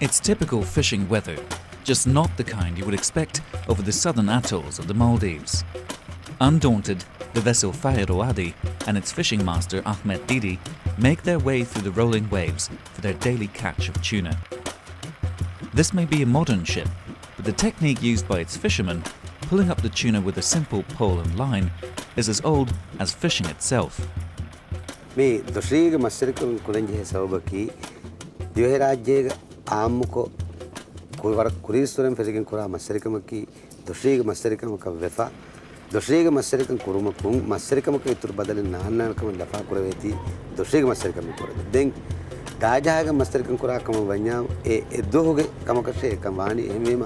It's typical fishing weather, just not the kind you would expect over the southern atolls of the Maldives. Undaunted, the vessel Fairo Adi and its fishing master Ahmed Didi make their way through the rolling waves for their daily catch of tuna. This may be a modern ship, but the technique used by its fishermen, pulling up the tuna with a simple pole and line, is as old as fishing itself. මේ දොස්රියගේ මස්සරිකම් කුලංජේ සවබකි දිවහි රාජ්‍යයේ ආම්මුකෝ කුවර කුරිස්තරම් ෆෙසිකන් කුරා මස්සරිකමකි දොස්රියගේ මස්සරිකමක වෙෆා දොස්රියගේ මස්සරිකම් කුරුමකුම් මස්සරිකමක ඉතුරු බදලෙන් නාන්නකම ලෆා කුරවේති දොස්රියගේ මස්සරිකම කුරද දෙන් දාජහාගේ මස්සරිකම් කුරා කම වඤ්ඤා ඒ එද්දෝගේ කමකෂේ කම වාණි එහෙමම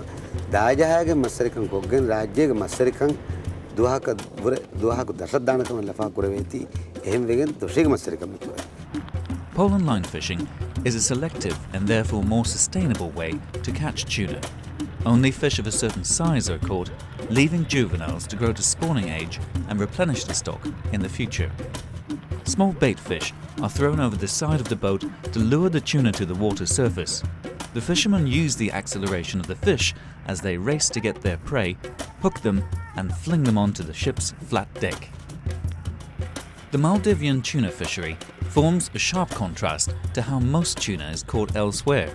දාජහාගේ මස්සරිකම් ගොග්ගෙන් රාජ්‍යයේ මස්සරිකම් දුවහක දසදානකම ලෆා කුරවේති Pole and line fishing is a selective and therefore more sustainable way to catch tuna. Only fish of a certain size are caught, leaving juveniles to grow to spawning age and replenish the stock in the future. Small bait fish are thrown over the side of the boat to lure the tuna to the water surface. The fishermen use the acceleration of the fish as they race to get their prey, hook them and fling them onto the ship's flat deck. The Maldivian tuna fishery forms a sharp contrast to how most tuna is caught elsewhere.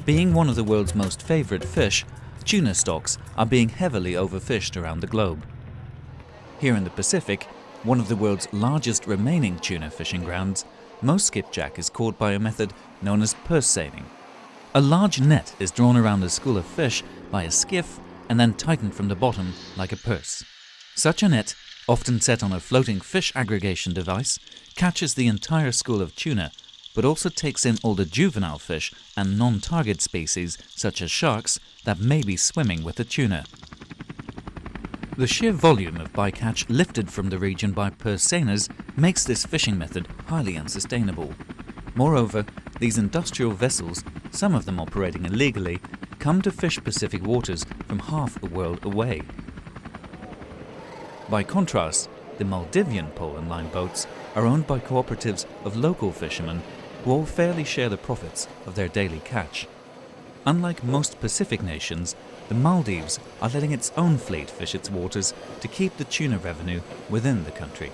Being one of the world's most favourite fish, tuna stocks are being heavily overfished around the globe. Here in the Pacific, one of the world's largest remaining tuna fishing grounds, most skipjack is caught by a method known as purse seining. A large net is drawn around a school of fish by a skiff and then tightened from the bottom like a purse. Such a net, often set on a floating fish aggregation device, catches the entire school of tuna, but also takes in all the juvenile fish and non-target species such as sharks that may be swimming with the tuna. The sheer volume of bycatch lifted from the region by purse seiners makes this fishing method highly unsustainable. Moreover, these industrial vessels, some of them operating illegally, come to fish Pacific waters from half a world away. By contrast, the Maldivian pole and line boats are owned by cooperatives of local fishermen who all fairly share the profits of their daily catch. Unlike most Pacific nations, the Maldives are letting its own fleet fish its waters to keep the tuna revenue within the country.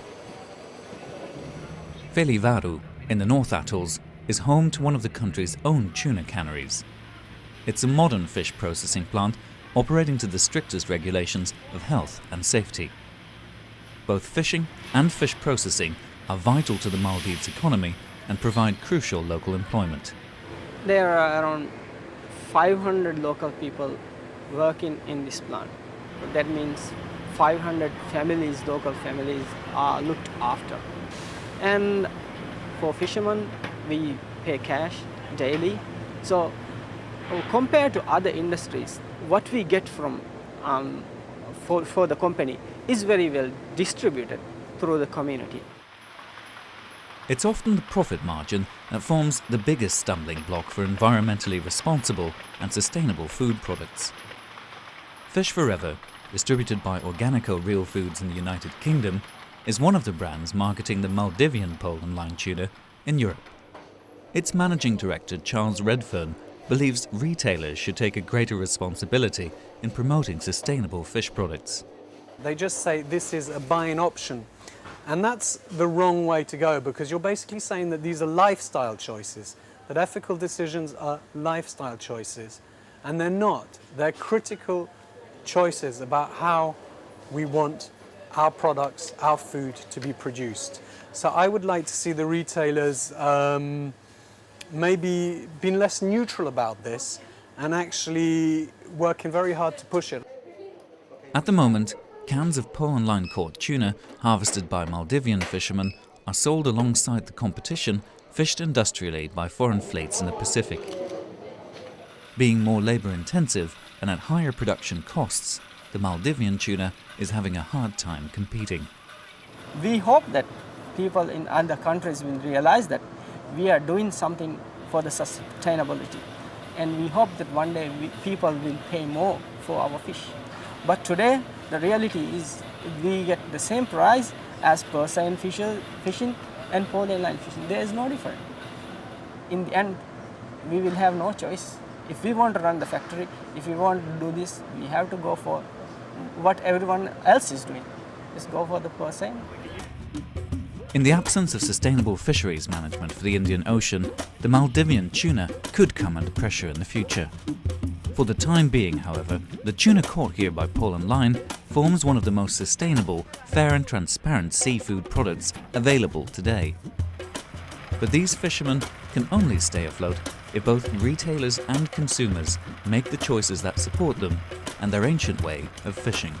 Velivaru, in the North Atolls, is home to one of the country's own tuna canneries. It's a modern fish processing plant operating to the strictest regulations of health and safety. Both fishing and fish processing are vital to the Maldives economy and provide crucial local employment. There are around 500 local people working in this plant. That means 500 families, local families, are looked after. And for fishermen, we pay cash daily. So compared to other industries, what we get from for the company is very well distributed through the community. It's often the profit margin that forms the biggest stumbling block for environmentally responsible and sustainable food products. Fish Forever, distributed by Organico Real Foods in the United Kingdom, is one of the brands marketing the Maldivian pole and line tuna in Europe. Its managing director, Charles Redfern, believes retailers should take a greater responsibility in promoting sustainable fish products. They just say this is a buying option. And that's the wrong way to go, because you're basically saying that these are lifestyle choices, that ethical decisions are lifestyle choices. And they're not. They're critical choices about how we want our products, our food to be produced. So I would like to see the retailers maybe being less neutral about this and actually working very hard to push it. At the moment, cans of pole and line caught tuna harvested by Maldivian fishermen are sold alongside the competition fished industrially by foreign fleets in the Pacific. Being more labour-intensive and at higher production costs, the Maldivian tuna is having a hard time competing. We hope that people in other countries will realize that we are doing something for the sustainability. And we hope that one day people will pay more for our fish. But today, the reality is we get the same price as purse seine fishing and pole and line fishing. There is no difference. In the end, we will have no choice. If we want to run the factory, if we want to do this, we have to go for what everyone else is doing. Just go for the same. In the absence of sustainable fisheries management for the Indian Ocean, the Maldivian tuna could come under pressure in the future. For the time being, however, the tuna caught here by pole and line forms one of the most sustainable, fair and transparent seafood products available today. But these fishermen can only stay afloat if both retailers and consumers make the choices that support them and their ancient way of fishing.